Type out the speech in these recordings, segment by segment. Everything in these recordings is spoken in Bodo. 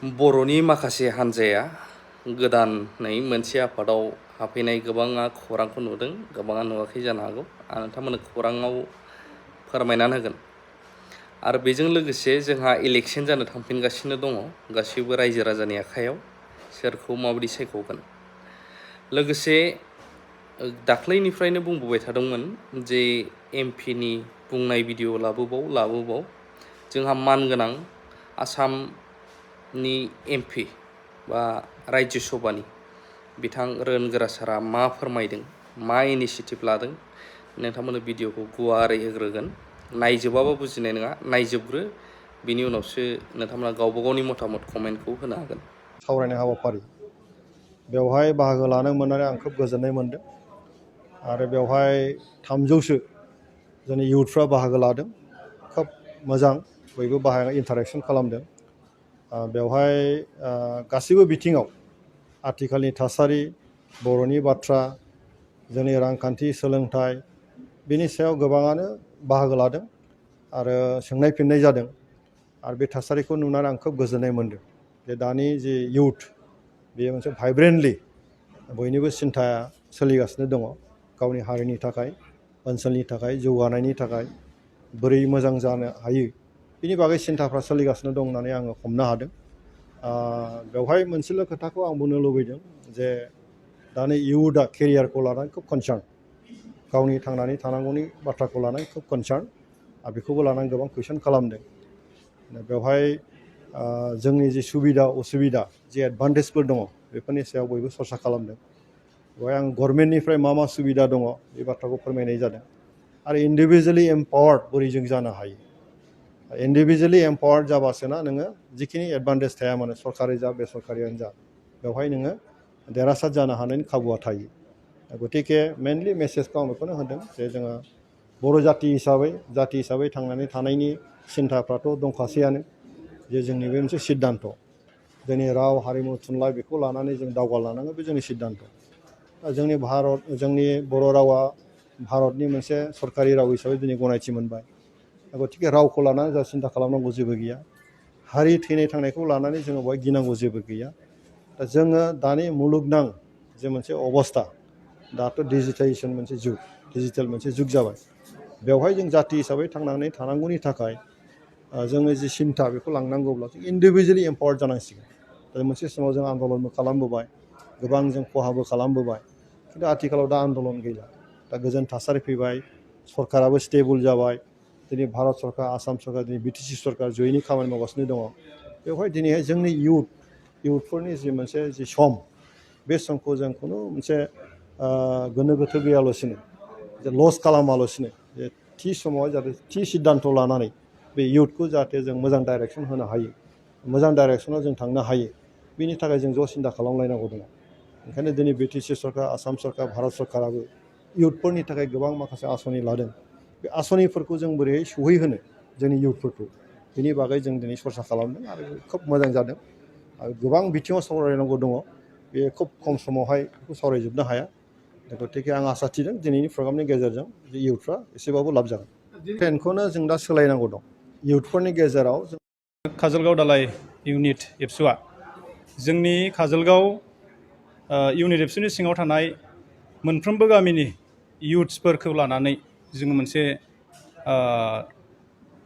बर'नि माखासे हान्जाया गोदानै मोनसे आफादाव हाबफैनाय गोबाङा खौरांखौ नुदों, गोबाङा नुवाखै जानो हागौ। आं नोंथांमोननो खौराङाव फोरमायनानै होगोन। आरो बेजों लोगोसे जोंहा इलेक्सन जानो थांफिनगासिनो दङ, गासैबो रायजो राजानि आखायाव सोरखौ माबायदि सायख'गोन। लोगोसे दाख्लैनिफ्रायनो बुंबोबाय थादोंमोन जे एमपिनि बुंनाय भिडिअ लाबोबाव जोंहा मानगोनां आसामनि एमपि बा राज्यो सभानि बिथां रोन गोरासारा मा फोरमायदों, मा इनिसियेटिभ लादों, नोंथांमोननो भिडिअखौ गुवारै होग्रोगोन। नायजोबाबा बुजिनाय नङा, नायजोबग्रो, बिनि उनावसो नोंथांमोना गावबा गावनि मतामत कमेन्टखौ होनो हागोन। सावरायनाय हाबाफारि बेवहाय बाहागो लानो मोननानै आं खोब गोजोननाय मोनदों। आरो बेवहाय 300सो जोंनि इयुथफ्रा बाहागो लादों। खोब मोजां, बयबो बाहागो इन्टारेक्सन खालामदों। बेवहाय गासैबो बिथिङाव आथिखालनि थासारि, बर'नि बाथ्रा, जोंनि रांखान्थि, सोलोंथाइ, बिनि सायाव गोबाङानो बाहागो लादों आरो सोंनाय फिननाय जादों। आरो बे थासारिखौ नुनानै आं खोब गोजोननाय मोनदों जे दानि जे इयुथ, बेयो मोनसे भाइब्रेन्टलि बयनिबो सिन्थाया सोलिगासिनो दङ, गावनि हारिनि थाखाय, ओनसोलनि थाखाय, जौगानायनि थाखाय बोरै मोजां जानो हायो, बिनि बागै सिन्थाफ्रा सोलिगासिनो दं होननानै आङो हमनो हादों। बेवहाय मोनसेल' खोथाखौ आं बुंनो लुबैदों जे दानि इयुथआ केरियारखौ लानानै खोब कनसार्न, गावनि थांनानै थानांगौनि बाथ्राखौ लानानै खोब कनसार्न, आरो बेखौबो लानानै गोबां कुइसन खालामदों। बेवहाय जोंनि जि सुबिदा असुबिदा, जि एडभान्टेजफोर दङ, बेफोरनि सायाव बयबो सरसा खालामदों। बेवहाय आं गभर्नमेन्टनिफ्राय मा मा सुबिदा दङ बे बाथ्राखौ फोरमायनाय जादों। आरो इन्डिभिजुवेलि एम्पावार्ड बोरै जों जानो हायो। इन्डिभिजुवेलि एम्पावार्ड जाबासो ना नोङो जिखिनि एडभान्टेज थाया मानो, सरकारि जा बेसरकारियानो जा, बेवहाय नोङो देरहासार जानो हानायनि खाबुआ थायो। गतिके मेनलि मेसेजखौ आं बेखौनो होदों जे जोङो बर' जाथि हिसाबै थांनानै थानायनि सिन्थाफ्राथ' दंखासैयानो, जे जोंनि बे मोनसे सिद्धान्त, जोंनि राव हारिमु थुनलाइ बेखौ लानानै जों दावगालांनांगौ, बे जोंनि सिद्धान्त। जोंनि बर' रावा भारतनि मोनसे सरकारि राव हिसाबै दिनै गनायथि मोनबाय। गतिके रावखौ लानानै जों सिन्था खालामनांगौ जेबो गैया। हारि थैनाय थांनायखौ लानानै जोङो बेवहाय गिनांगौ जेबो गैया। दा जोङो दानि मुलुगनां जे मोनसे अबस्था, दाथ' डिजिटेलाइजेसन मोनसे जुग, डिजिटेल मोनसे जुग जाबाय। बेवहाय जों जाथि हिसाबै थांनानै थानांगौनि थाखाय जोङो जि सिन्था बेखौ लांनांगौब्ला जों इन्डिभिजुवेलि एम्पावार्ड जानांसिगोन। दा मोनसे समाव जों आन्दलनबो खालामबोबाय, गोबां जों खहाबो खालामबोबाय, खिन्थु आथिखालाव दा आन्दलन गैला। दा गोजोन थासारि फैबाय, सरकाराबो स्टेबल जाबाय। दिनै भारत सरकार, आसाम सरकार, दिनै बिटिसि सरकार जयैनो खामानि मावगासिनो दङ। बेवहाय दिनैहाय जोंनि इयुथफोरनि जि सम, बे समखौ जों खुनु मोनसे गोनो गोथो गैयालासिनो, जे लस खालामालासिनो, जे थि समाव जाहाथे थि सिद्धान्त लानानै बे इयुथखौ जाहाथे जों मोजां डाइरेक्सन होनो हायो, मोजां डाइरेक्सनाव जों थांनो हायो, बिनि थाखाय जों ज' सिन्था खालामलायनांगौ दङ। ओंखायनो दिनै बिटिसि सरकार, आसाम सरकार, भारत सरकाराबो इयुथफोरनि थाखाय गोबां माखासे आसनि लादों। बे आसनिफोरखौ जों बोरैहाय सहैहोनो जोंनि इयुथफोरखौ, बिनि बागै जों दिनै सरसा खालामदों आरो खोब मोजां जादों। आरो गोबां बिथिङाव सावरायनांगौ दङ, बे खोब खम समावहाय बेखौ सावरायजोबनो हाया। गतिके आं आसा थिदों दिनैनि प्रग्रामनि गेजेरजों जे इयुथफ्रा एसेबाबो लाब जागोन। ट्रेन्डखौनो जों दा सोलायनांगौ दं इयुथफोरनि गेजेराव। काजलगाव दालाइ इउनिट एबसुआ जोंनि काजलगाव इउनिट एबसुनि सिङाव थानाय मोनफ्रोमबो गामिनि इयुथ्सफोरखौ लानानै जोङो मोनसे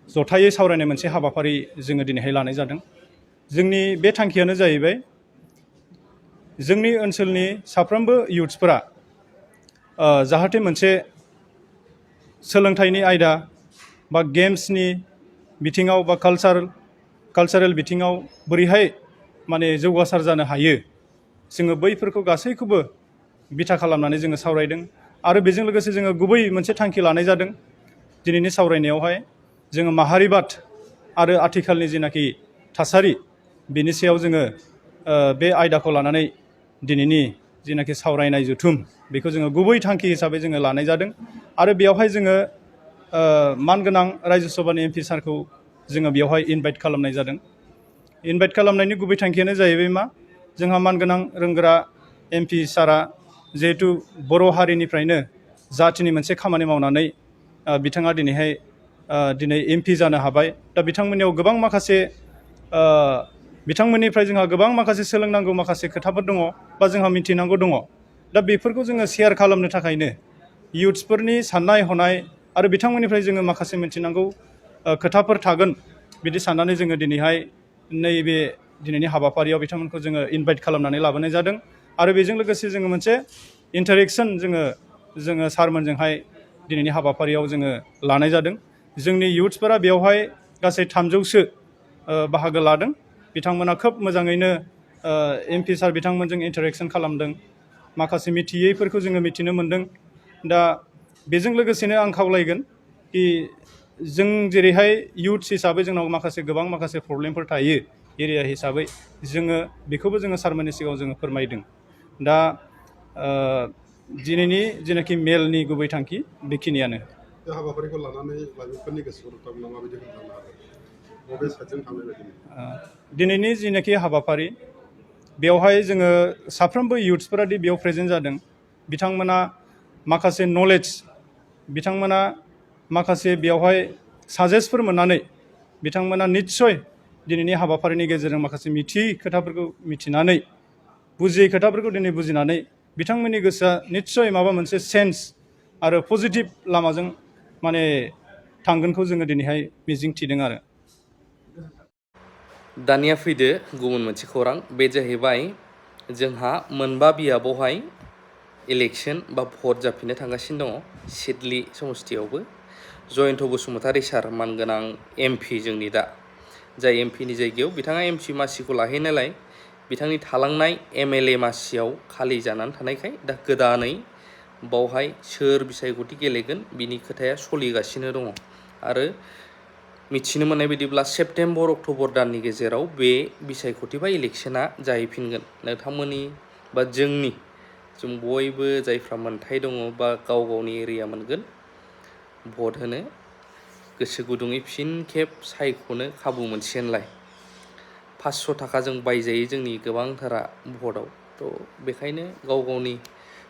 जथायै सावरायनाय मोनसे हाबाफारि जोङो दिनैहाय लानाय जादों। जोंनि बे थांखियानो जाहैबाय जोंनि ओनसोलनि साफ्रोमबो इयुथ्सफोरा जाहाथे मोनसे सोलोंथाइनि आयदा बा गेम्सनि बिथिङाव बा कालचारेल बिथिङाव बोरैहाय माने जौगासार जानो हायो, जोङो बैफोरखौ गासैखौबो बिथा खालामनानै जोङो सावरायदों। आरो बेजों लोगोसे जोङो गुबै मोनसे थांखि लानाय जादों दिनैनि सावरायनायावहाय, जोङो माहारिबाद आरो आथिखालनि जिनाखि थासारि, बेनि सायाव जोङो बे आयदाखौ लानानै दिनैनि जिनाखि सावरायनाय जथुम, बेखौ जोङो गुबै थांखि हिसाबै जोङो लानाय जादों। आरो बेयावहाय जोङो मानगोनां राज्यो सभानि एमपि सारखौ जोङो बेवहाय इनभाइट खालामनाय जादों। इनभाइट खालामनायनि गुबै थांखियानो जाहैबाय मा, जोंहा मानगोनां रोंगोरा एमपि सारा जिहेथु बर' हारिनिफ्रायनो जाथिनि मोनसे खामानि मावनानै बिथाङा दिनै एमपि जानो हाबाय। दा बिथांमोननियाव गोबां माखासे बिथांमोननिफ्राय जोंहा गोबां माखासे सोलोंनांगौ माखासे खोथाफोर दङ बा जोंहा मिथिनांगौ दङ। दा बेफोरखौ जोङो शेयार खालामनो थाखायनो इयुथ्सफोरनि साननाय हनाय आरो बिथांमोननिफ्राय जोङो माखासे मिथिनांगौ खोथाफोर थागोन बिदि साननानै जोङो दिनैहाय नैबे दिनैनि हाबाफारियाव बिथांमोनखौ जोङो इनभाइट खालामनानै लाबोनाय जादों। आरो बेजों लोगोसे जोङो मोनसे इन्टारेक्सन जोङो सारमोनजोंहाय दिनैनि हाबाफारियाव जोङो लानाय जादों। जोंनि इयुथ्सफोरा बेवहाय गासै 300सो बाहागो लादों। बिथांमोना खोब मोजाङैनो MP सार बिथांमोनजों इन्टारेक्सन खालामदों। माखासे मिथियैफोरखौ जोङो मिथिनो मोन्दों। दा बेजों लोगोसेनो आं खावलायगोन कि जों जेरैहाय इयुथ्स हिसाबै जोंनाव गोबां माखासे प्रब्लेमफोर थायो एरिया हिसाबै जोङो बेखौबो जोङो सारमोननि सिगाङाव जोङो फोरमायदों। दा दिनैनि जेनाखि मेलनि गुबै थांखि बेखिनियानो। बे हाबाफारिखौ लानानै लाइमोनफोरनि गोसोआव नोंथांमोना माबायदि हमदांनो हादों? बबे साइडजों थांनाय बायदि? दिनैनि जेनाखि हाबाफारि बेवहाय जोङो साफ्रोमबो इयुथ्सफोरादि बेयाव प्रेजेन्ट जादों बिथांमोना माखासे नलेज बिथांमोना माखासे बेवहाय साजेस्टफोर मोननानै बिथांमोना निस्सय दिनैनि हाबाफारिनि गेजेरजों माखासे मिथियै खोथाफोरखौ मिथिनानै बुजियै खोथाफोरखौ दिनै बुजिनानै बिथांमोननि गोसोआ निस्सय माबा मोनसे सेन्स आरो पजिटिभ लामाजों माने थांगोनखौ जोङो दिनैहाय मिजिं थिदों आरो। दानिया फैदो गुबुन मोनसे खौरां, बे जाहैबाय जोंहा मोनबा बियाबावहाय इलेक्सन बा भट जाफिननो थांगासिनो दङ सिडली समस्तियावबो। जयन्त बसुमतारी सार मानगोनां MP जोंनि दा, जाय MPनि जायगायाव बिथाङा MC मासिखौ लाहैनायलाय बिथांनि थालांनाय MLA मासियाव खालि जानानै थानायखाय दा गोदानै बावहाय सोर बिसायख'थि गेलेगोन बिनि खोथाया सोलिगासिनो दङ। आरो मिथिनो मोननाय बायदिब्ला सेप्तेम्बर अक्ट'बर दाननि गेजेराव बे बिसायख'थि बा इलेक्सना जाहैफिनगोन। नोंथांमोननि बा जों बयबो जायफ्रा मोन्थाय दङ बा गाव गावनि एरिया मोनगोन भट होनो गोसो गुदुङै फिन खेब सायख'नो खाबु मोनसिगोनलाय। 500 थाखाजों बायजायो जोंनि गोबांथारा भटआव। थ' बेखायनो गाव गावनि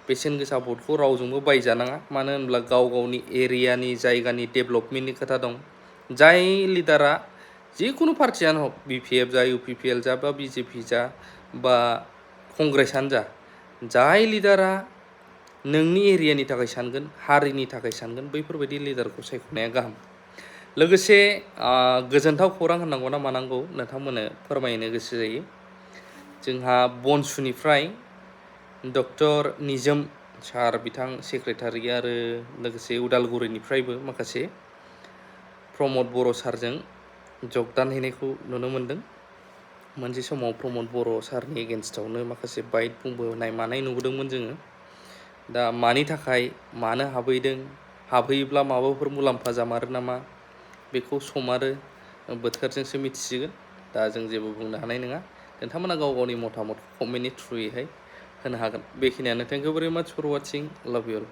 बेसेन गोसा भटखौ रावजोंबो बायजानाङा। मानो होनब्ला गाव गावनि एरियानि जायगानि डेभेलपमेन्टनि खोथा दं। जाय लिडारा जिखुनु पार्टियानो हक, BPF जा, UPPL जा, बा BJP जा, बा कंग्रेसआनो जा, जाय लिडारा नोंनि एरियानि थाखाय सानगोन, हारिनि थाखाय सानगोन, बैफोरबायदि लिडारखौ सायख'नाया गाहाम। लोगोसे गोजोनथाव खौरां होननांगौ ना मानांगौ नोंथांमोननो फोरमायनो गोसो जायो। जोंहा बनसुनिफ्राय डक्टर निजोम सार बिथां सेक्रेटारि आरो लोगोसे उदालगुरिनिफ्रायबो माखासे प्रमद बर' सारजों जगदान हैनायखौ नुनो मोन्दों। मोनसे समाव प्रमद बर' सारनि एगेन्स्टआवनो माखासे बाइट बुंबोनाय मानाय नुबोदोंमोन जोङो। दा मानि थाखाय मानो हाबहैदों, हाबहैयोब्ला माबाफोर मुलाम्फा जामारो नामा, बेखौ सम आरो बोथोरजोंसो मिथिसिगोन। दा जों जेबो बुंनो हानाय नङा। नोंथांमोना गाव गावनि मतामतखौ कमेन्टनि थ्रुयैहाय होनो हागोन। बेखिनियानो। थेंक इउ भेरि माच फर वाचिं। लाभ इउ अल।